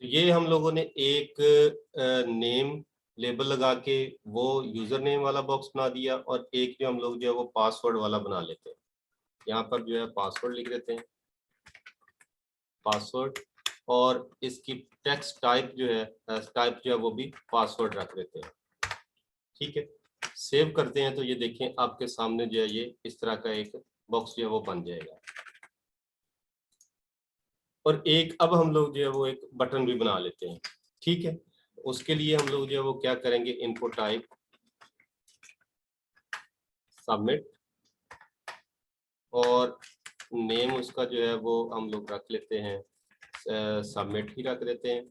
तो ये हम लोगों ने एक नेम लेबल लगा के वो यूजर नेम वाला बॉक्स बना दिया, और एक जो हम लोग जो है वो पासवर्ड वाला बना लेते हैं। यहाँ पर जो है पासवर्ड लिख देते हैं, पासवर्ड, और इसकी टेक्स्ट टाइप जो है टाइप जो है वो भी पासवर्ड रख देते हैं। ठीक है, सेव करते हैं तो ये देखें आपके सामने जो है ये इस तरह का एक बॉक्स जो है वो बन जाएगा। और एक अब हम लोग जो है वो एक बटन भी बना लेते हैं। ठीक है, उसके लिए हम लोग जो है वो क्या करेंगे, इनपुट टाइप सबमिट, और नेम उसका जो है वो हम लोग रख लेते हैं सबमिट ही रख देते हैं,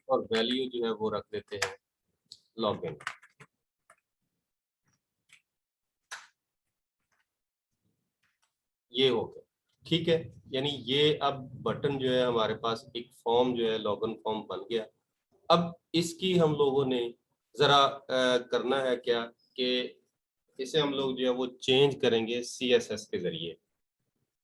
और वैल्यू जो है वो रख देते हैं लॉगिन। ये हो गया। ठीक है, यानी ये अब बटन जो है हमारे पास एक फॉर्म जो है लॉगिन फॉर्म बन गया। अब इसकी हम लोगों ने जरा करना है क्या कि इसे हम लोग जो है वो चेंज करेंगे CSS के जरिए,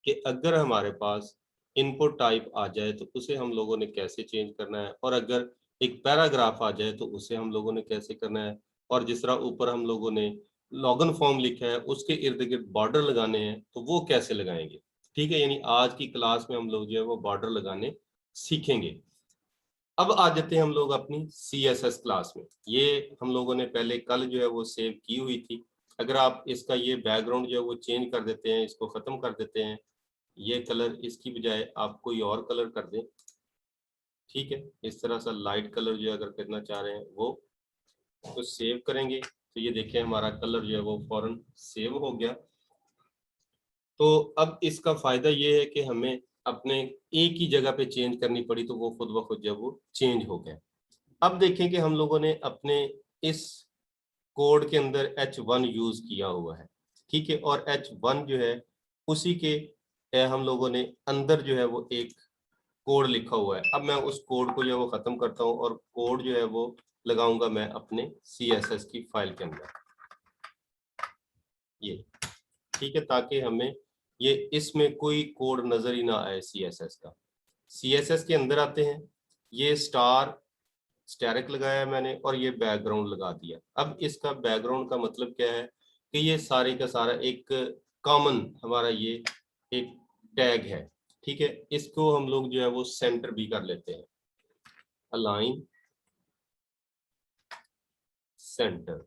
कि अगर हमारे पास इनपुट टाइप आ जाए तो उसे हम लोगों ने कैसे चेंज करना है, और अगर एक पैराग्राफ आ जाए तो उसे हम लोगों ने कैसे करना है, और जिस तरह ऊपर हम लोगों ने लॉगिन फॉर्म लिखा है उसके इर्द गिर्द बॉर्डर लगाने हैं तो वो कैसे लगाएंगे। ठीक है, यानी आज की क्लास में हम लोग जो है वो बॉर्डर लगाने सीखेंगे। अब आ जाते हैं हम लोग अपनी CSS क्लास में। ये हम लोगों ने पहले कल जो है वो सेव की हुई थी। अगर आप इसका ये बैकग्राउंड जो है वो चेंज कर देते हैं, इसको खत्म कर देते हैं, ये कलर इसकी बजाय आप कोई और कलर कर दें। ठीक है, इस तरह सा लाइट कलर जो है अगर करना चाह रहे हैं वो, तो सेव करेंगे तो ये देखें हमारा कलर जो है वो फौरन सेव हो गया। तो अब इसका फायदा ये है कि हमें अपने एक ही जगह पे चेंज करनी पड़ी तो वो खुद ब खुद जो है वो चेंज हो गया। अब देखें कि हम लोगों ने अपने इस कोड के अंदर H1 यूज किया हुआ है। ठीक है, और H1 जो है उसी के हम लोगों ने अंदर जो है वो एक कोड लिखा हुआ है। अब मैं उस कोड को जो है वो खत्म करता हूँ, और कोड जो है वो लगाऊंगा मैं अपने CSS की फाइल के अंदर, ये। ठीक है, ताकि हमें ये इसमें कोई कोड नजर ही ना आए CSS का। CSS के अंदर आते हैं, ये स्टैरिक लगाया है मैंने, और ये बैकग्राउंड लगा दिया। अब इसका बैकग्राउंड का मतलब क्या है कि ये सारे का सारा एक कॉमन हमारा ये एक टैग है। ठीक है, इसको हम लोग जो है वो सेंटर भी कर लेते हैं, अलाइन सेंटर।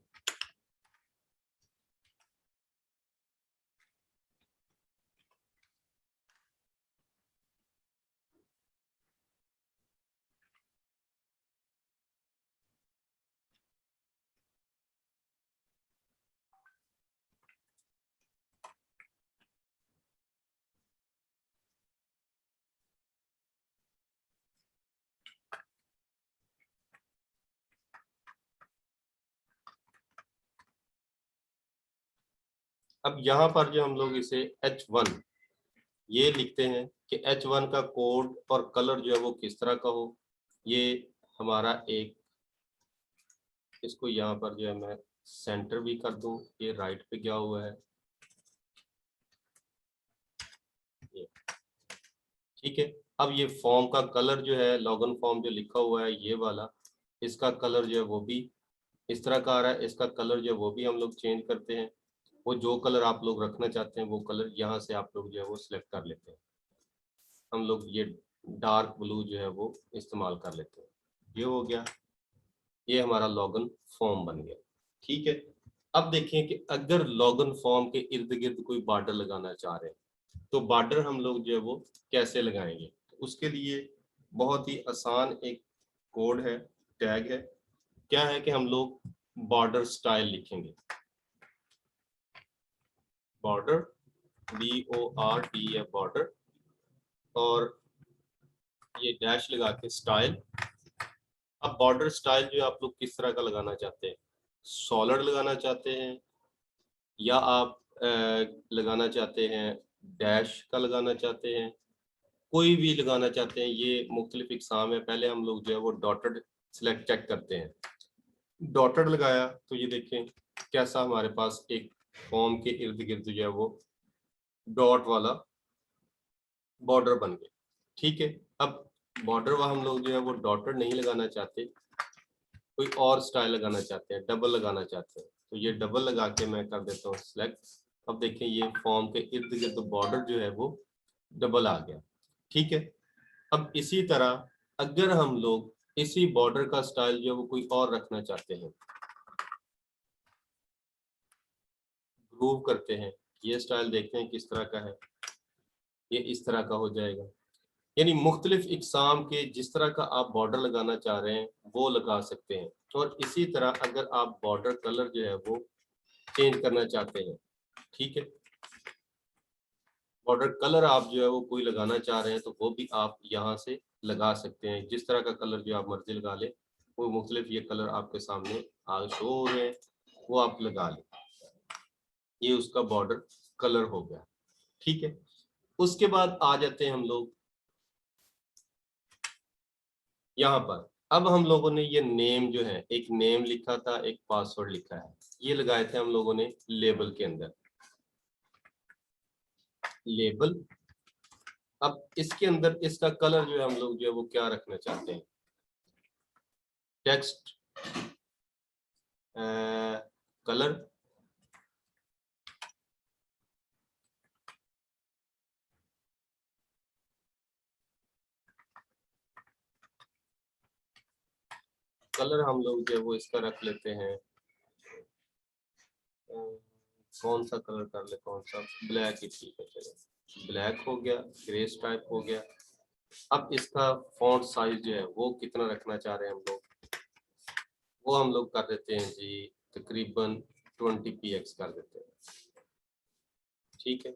अब यहाँ पर जो हम लोग इसे H1 ये लिखते हैं कि H1 का कोड और कलर जो है वो किस तरह का हो। ये हमारा एक, इसको यहाँ पर जो है मैं सेंटर भी कर दूं, ये राइट पे गया हुआ है ये। ठीक है, अब ये फॉर्म का कलर जो है लॉगिन फॉर्म जो लिखा हुआ है ये वाला, इसका कलर जो है वो भी इस तरह का आ रहा है। इसका कलर जो है वो भी हम लोग चेंज करते हैं, वो जो कलर आप लोग रखना चाहते हैं वो कलर यहाँ से आप लोग जो है वो सिलेक्ट कर लेते हैं। हम लोग ये डार्क ब्लू जो है वो इस्तेमाल कर लेते हैं। ये हो गया, ये हमारा लॉगिन फॉर्म बन गया। ठीक है, अब देखें कि अगर लॉगिन फॉर्म के इर्द गिर्द कोई बॉर्डर लगाना चाह रहे हैं तो बॉर्डर हम लोग जो है वो कैसे लगाएंगे। तो उसके लिए बहुत ही आसान एक कोड है, टैग है। क्या है कि हम लोग बॉर्डर स्टाइल लिखेंगे, बॉर्डर BORDER बॉर्डर, और ये डैश लगा के स्टाइल। अब बॉर्डर स्टाइल जो आप लोग किस तरह का लगाना चाहते हैं, सॉलिड लगाना चाहते हैं, या आप लगाना चाहते हैं डैश का लगाना चाहते हैं, कोई भी लगाना चाहते हैं, ये मुख्तलिफ इकसाम है। पहले हम लोग जो है वो डॉटेड सिलेक्ट चेक करते हैं। डॉटेड लगाया तो ये देखें कैसा हमारे पास एक फॉर्म के इर्द गिर्द जो है वो डॉट वाला बॉर्डर बन गया। ठीक है, अब बॉर्डर वह हम लोग जो है वो डॉटेड नहीं लगाना चाहते, कोई और स्टाइल लगाना चाहते हैं, डबल लगाना चाहते हैं, तो ये डबल लगा के मैं कर देता हूँ सिलेक्ट। अब देखें ये फॉर्म के इर्द गिर्द बॉर्डर जो है वो डबल आ गया। ठीक है, अब इसी तरह अगर हम लोग इसी बॉर्डर का स्टाइल जो है वो कोई और रखना चाहते हैं, ग्रूव करते हैं, ये स्टाइल देखते हैं किस तरह का है, ये इस तरह का हो जाएगा। यानी मुख्तलिफ इकसाम के जिस तरह का आप बॉर्डर लगाना चाह रहे हैं वो लगा सकते हैं। और इसी तरह अगर आप बॉर्डर कलर जो है वो चेंज करना चाहते हैं, ठीक है, बॉर्डर कलर आप जो है वो कोई लगाना चाह रहे हैं तो वो भी आप यहाँ से लगा सकते हैं। जिस तरह का कलर जो आप मर्जी लगा ले, वो मुख्तलिफ ये कलर आपके सामने आज शो हो रहे हैं, वो आप लगा लें। ये उसका बॉर्डर कलर हो गया। ठीक है, उसके बाद आ जाते हैं हम लोग यहाँ पर। अब हम लोगों ने ये नेम जो है, एक नेम लिखा था, एक पासवर्ड लिखा है, ये लगाए थे हम लोगों ने लेबल के अंदर, लेबल। अब इसके अंदर इसका कलर जो है हम लोग जो है वो क्या रखना चाहते हैं, टेक्स्ट कलर, कलर हम लोग जो है वो इसका रख लेते हैं, कौन सा कलर कर ले, कौन सा, ब्लैक ही ठीक है, चलो ब्लैक हो गया, ग्रे टाइप हो गया। अब इसका फॉन्ट साइज जो है वो कितना रखना चाह रहे हैं हम लोग, वो हम लोग कर देते हैं जी तकरीबन 20px कर देते हैं। ठीक है,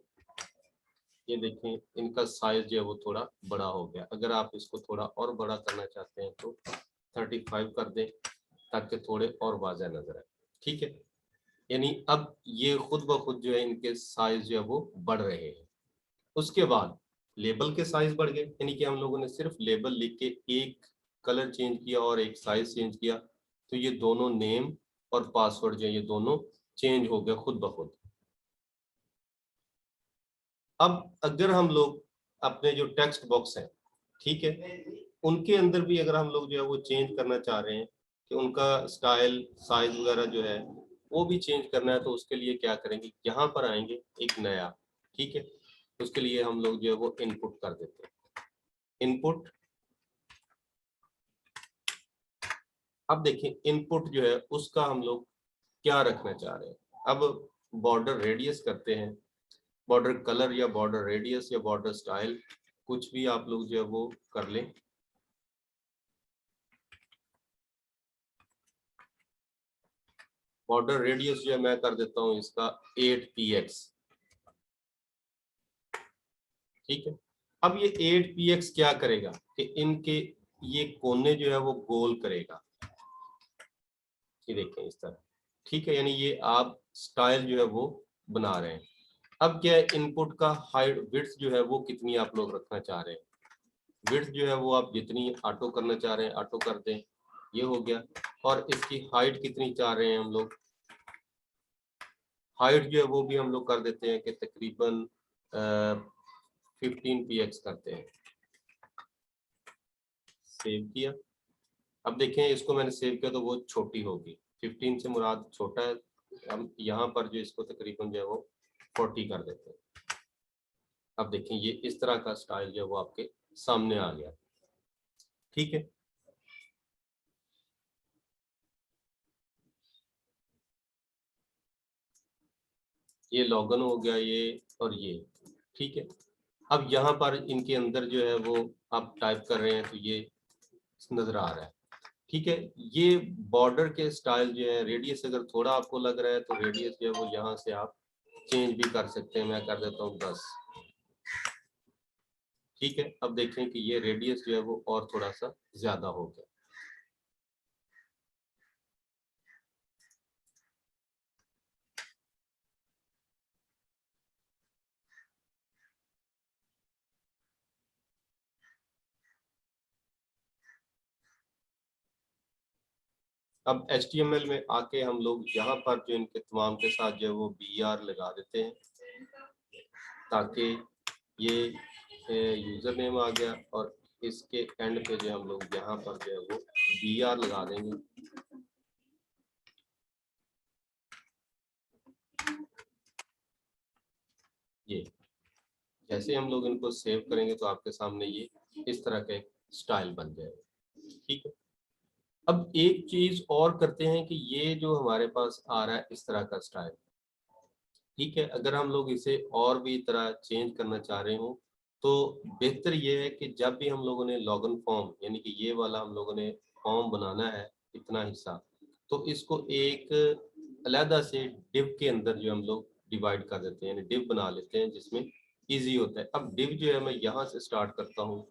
ये देखें इनका साइज जो है वो थोड़ा बड़ा हो गया। अगर आप इसको थोड़ा और बड़ा करना चाहते हैं तो 35 कर दें ताकि थोड़े और वाज़ह नजर आए। ठीक है, यानी अब ये खुद ब खुद जो है इनके साइज जो है वो बढ़ रहे हैं। उसके बाद लेबल के साइज बढ़ गए, यानी कि हम लोगों ने सिर्फ लेबल लिख के एक कलर चेंज किया और एक साइज चेंज किया, तो ये दोनों नेम और पासवर्ड जो है ये दोनों चेंज हो गए खुद ब खुद। अब अगर हम लोग अपने जो टेक्स्ट बॉक्स हैं, ठीक है, उनके अंदर भी अगर हम लोग जो है वो चेंज करना चाह रहे हैं कि उनका स्टाइल साइज वगैरह जो है वो भी चेंज करना है, तो उसके लिए क्या करेंगे, यहाँ पर आएंगे एक नया, ठीक है, उसके लिए हम लोग जो है वो इनपुट कर देते हैं, इनपुट। अब देखिए इनपुट जो है उसका हम लोग क्या रखना चाह रहे हैं। अब बॉर्डर रेडियस करते हैं, बॉर्डर कलर या बॉर्डर रेडियस या बॉर्डर स्टाइल, कुछ भी आप लोग जो है वो कर लें। बॉर्डर रेडियस जो है मैं कर देता हूँ इसका 8px। ठीक है, अब ये 8px क्या करेगा कि इनके ये कोने जो है वो गोल करेगा, ये देखें इस तरह। ठीक है, यानी ये आप स्टाइल जो है वो बना रहे हैं। अब क्या है, इनपुट का हाइट विड्थ जो है वो कितनी आप लोग रखना चाह रहे हैं, विड्थ जो है वो आप जितनी ऑटो करना चाह रहे हैं ऑटो कर दें, ये हो गया। और इसकी हाइट कितनी चाह रहे हैं हम लोग, हाइट जो है वो भी हम लोग कर देते हैं कि तकरीबन 15px करते हैं। सेव किया, अब देखें इसको मैंने सेव किया तो वो छोटी होगी, 15 से मुराद छोटा है। हम यहाँ पर जो इसको तकरीबन जो है वो 40 कर देते हैं। अब देखें ये इस तरह का स्टाइल जो है वो आपके सामने आ गया। ठीक है, ये लॉगन हो गया ये और ये। ठीक है, अब यहाँ पर इनके अंदर जो है वो आप टाइप कर रहे हैं तो ये नजर आ रहा है। ठीक है, ये बॉर्डर के स्टाइल जो है, रेडियस अगर थोड़ा आपको लग रहा है तो रेडियस जो है वो यहाँ से आप चेंज भी कर सकते हैं। मैं कर देता हूँ 10। ठीक है, अब देखें कि ये रेडियस जो है वो और थोड़ा सा ज्यादा हो गया। अब HTML में आके हम लोग यहाँ पर जो इनके तमाम के साथ जो है वो BR लगा देते हैं ताकि ये यूजर नेम आ गया और इसके एंड पे जो हम लोग यहाँ पर जो है वो BR लगा देंगे। ये जैसे हम लोग इनको सेव करेंगे तो आपके सामने ये इस तरह का एक स्टाइल बन जाएगा। ठीक है, अब एक चीज और करते हैं कि ये जो हमारे पास आ रहा है इस तरह का स्टाइल, ठीक है, अगर हम लोग इसे और भी तरह चेंज करना चाह रहे हो तो बेहतर ये है कि जब भी हम लोगों ने लॉगिन फॉर्म यानी कि ये वाला हम लोगों ने फॉर्म बनाना है इतना हिस्सा, तो इसको एक अलहदा से डिव के अंदर जो हम लोग डिवाइड कर देते हैं, यानी डिव बना लेते हैं जिसमें इजी होता है। अब डिव जो है मैं यहाँ से स्टार्ट करता हूँ,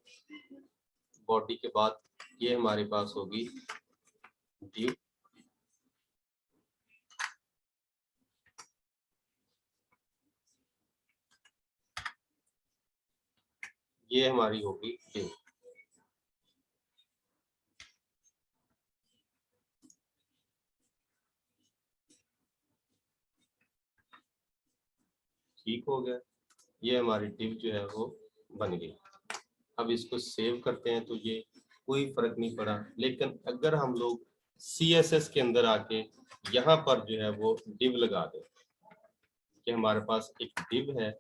बॉडी के बाद ये हमारे पास होगी डिव, ये हमारी होगी डिव। ठीक हो गया, ये हमारी डिव जो है वो बन गई। अब इसको सेव करते हैं तो ये कोई फर्क नहीं पड़ा, लेकिन अगर हम लोग CSS के अंदर आके यहाँ पर जो है वो डिव लगा दें कि हमारे पास एक डिव है,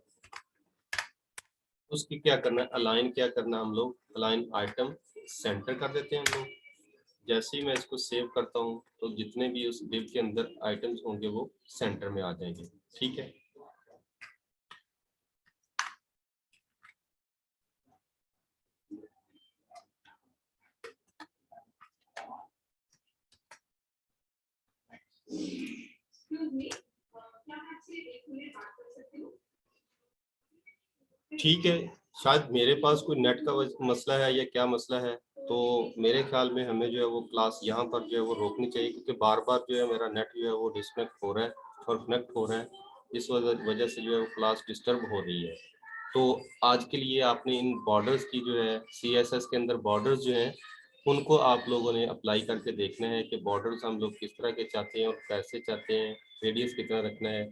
उसकी क्या करना है, अलाइन क्या करना, हम लोग अलाइन आइटम सेंटर कर देते हैं हम लोग। जैसे ही मैं इसको सेव करता हूँ तो जितने भी उस डिव के अंदर आइटम्स होंगे वो सेंटर में आ जाएंगे। ठीक है, ठीक है, शायद मेरे पास कोई नेट का मसला है या क्या मसला है, तो मेरे ख्याल में हमें जो है वो क्लास यहाँ पर जो है वो रोकनी चाहिए, क्योंकि बार बार जो है मेरा नेट जो है वो डिस्कनेक्ट हो रहा है और कनेक्ट हो रहा है, इस वजह से जो है वो क्लास डिस्टर्ब हो रही है। तो आज के लिए आपने इन बॉर्डर्स की जो है CSS के अंदर बॉर्डर्स जो हैं उनको आप लोगों ने अप्लाई करके देखना है कि बॉर्डर्स हम लोग किस तरह के चाहते हैं और कैसे चाहते हैं, रेडियस कितना रखना है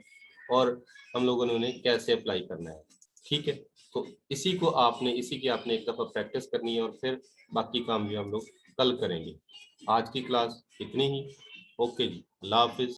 और हम लोगों ने उन्हें कैसे अप्लाई करना है। ठीक है, तो इसी की आपने एक दफ़ा प्रैक्टिस करनी है और फिर बाकी काम भी हम लोग कल करेंगे। आज की क्लास इतनी ही। ओके जी, अल्लाह हाफिज़।